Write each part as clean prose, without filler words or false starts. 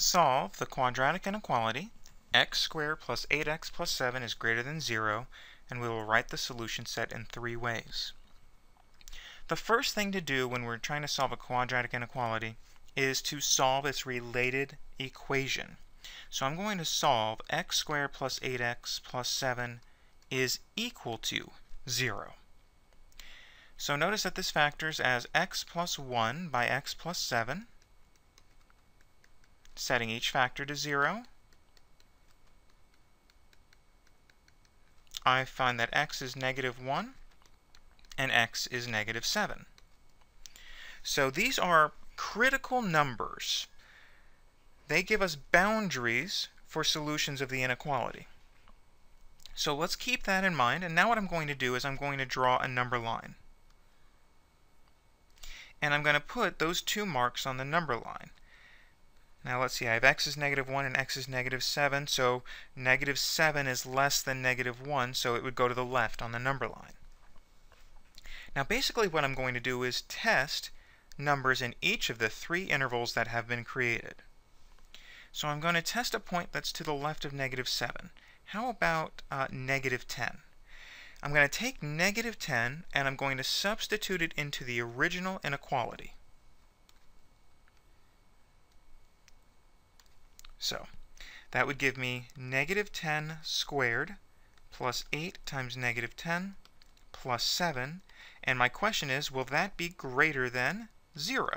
Solve the quadratic inequality x squared plus 8x plus 7 is greater than 0, and we will write the solution set in 3 ways. The first thing to do when we're trying to solve a quadratic inequality is to solve its related equation. So I'm going to solve x squared plus 8x plus 7 is equal to 0. So notice that this factors as x plus 1 by x plus 7, setting each factor to 0. I find that x is negative 1 and x is negative 7. So these are critical numbers. They give us boundaries for solutions of the inequality. So let's keep that in mind, and now what I'm going to do is I'm going to draw a number line. And I'm going to put those 2 marks on the number line. Now let's see, I have x is negative 1 and x is negative 7, so negative 7 is less than negative 1, so it would go to the left on the number line. Now basically what I'm going to do is test numbers in each of the 3 intervals that have been created. So I'm going to test a point that's to the left of negative 7. How about negative 10? I'm going to take negative 10 and I'm going to substitute it into the original inequality. So that would give me negative 10 squared plus 8 times negative 10 plus 7. And my question is, will that be greater than 0?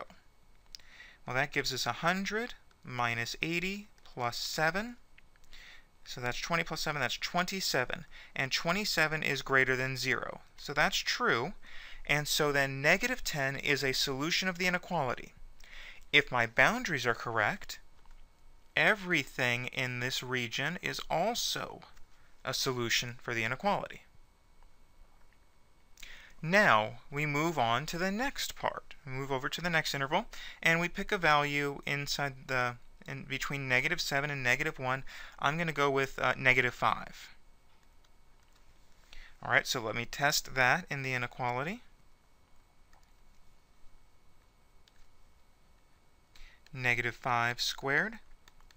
Well, that gives us 100 minus 80 plus 7. So that's 20 plus 7, that's 27. And 27 is greater than 0. So that's true. And so then negative 10 is a solution of the inequality. If my boundaries are correct, everything in this region is also a solution for the inequality. Now we move on to the next part. We move over to the next interval and we pick a value inside in between negative 7 and negative 1. I'm going to go with negative 5. Alright, so let me test that in the inequality. Negative 5 squared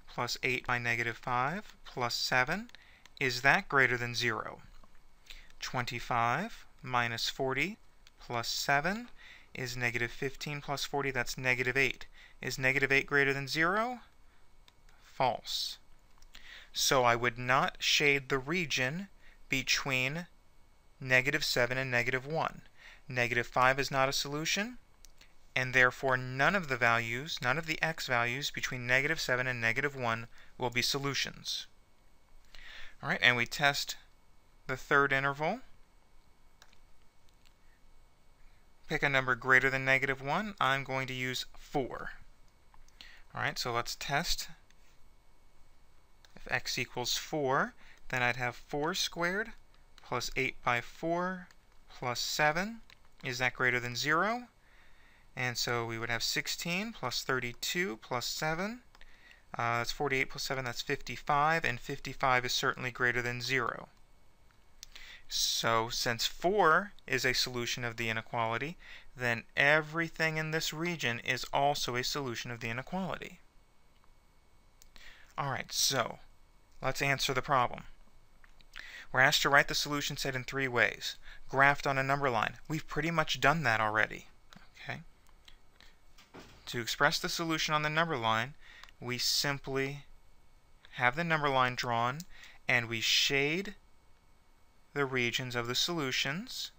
plus 8 by negative 5 plus 7, is that greater than 0? 25 minus 40 plus 7 is negative 15 plus 40, that's negative 8. Is negative 8 greater than 0? False. So I would not shade the region between negative 7 and negative 1. Negative 5 is not a solution, and therefore none of the values, none of the x values between negative 7 and negative 1 will be solutions. Alright, and we test the third interval. Pick a number greater than negative 1. I'm going to use 4. Alright, so let's test. If x equals 4, then I'd have 4 squared plus 8 by 4 plus 7. Is that greater than 0? And so we would have 16 plus 32 plus 7. That's 48 plus 7, that's 55, and 55 is certainly greater than 0. So since 4 is a solution of the inequality, then everything in this region is also a solution of the inequality. Alright, so let's answer the problem. We're asked to write the solution set in 3 ways. Graphed on a number line. We've pretty much done that already. Okay. To express the solution on the number line, we simply have the number line drawn and we shade the regions of the solutions,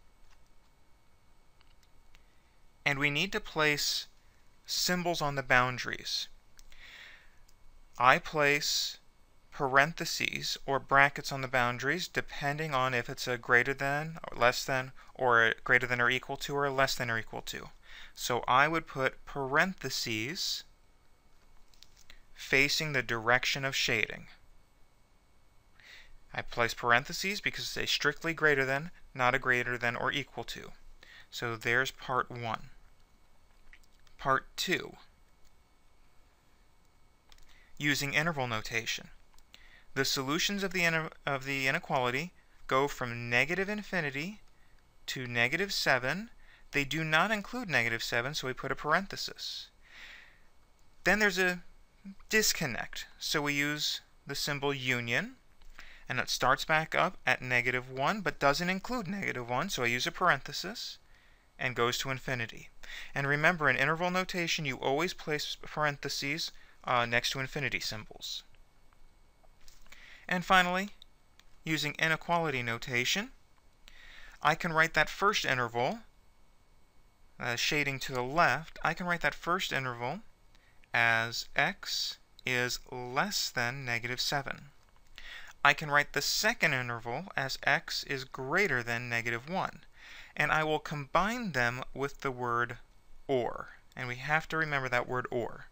and we need to place symbols on the boundaries. I place parentheses or brackets on the boundaries depending on if it's a greater than or less than, or a greater than or equal to, or a less than or equal to. So I would put parentheses facing the direction of shading. I place parentheses because it's a strictly greater than, not a greater than or equal to. So there's part 1. Part 2. Using interval notation. The solutions of the inequality go from negative infinity to negative 7. They do not include negative 7, so we put a parenthesis. Then there's a disconnect. So we use the symbol union, and it starts back up at -1 but doesn't include -1, so I use a parenthesis and goes to infinity. And remember, in interval notation you always place parentheses next to infinity symbols. And finally, using inequality notation, I can write that first interval, shading to the left, I can write that first interval as x is less than -7. I can write the second interval as x is greater than -1. And I will combine them with the word or. And we have to remember that word or.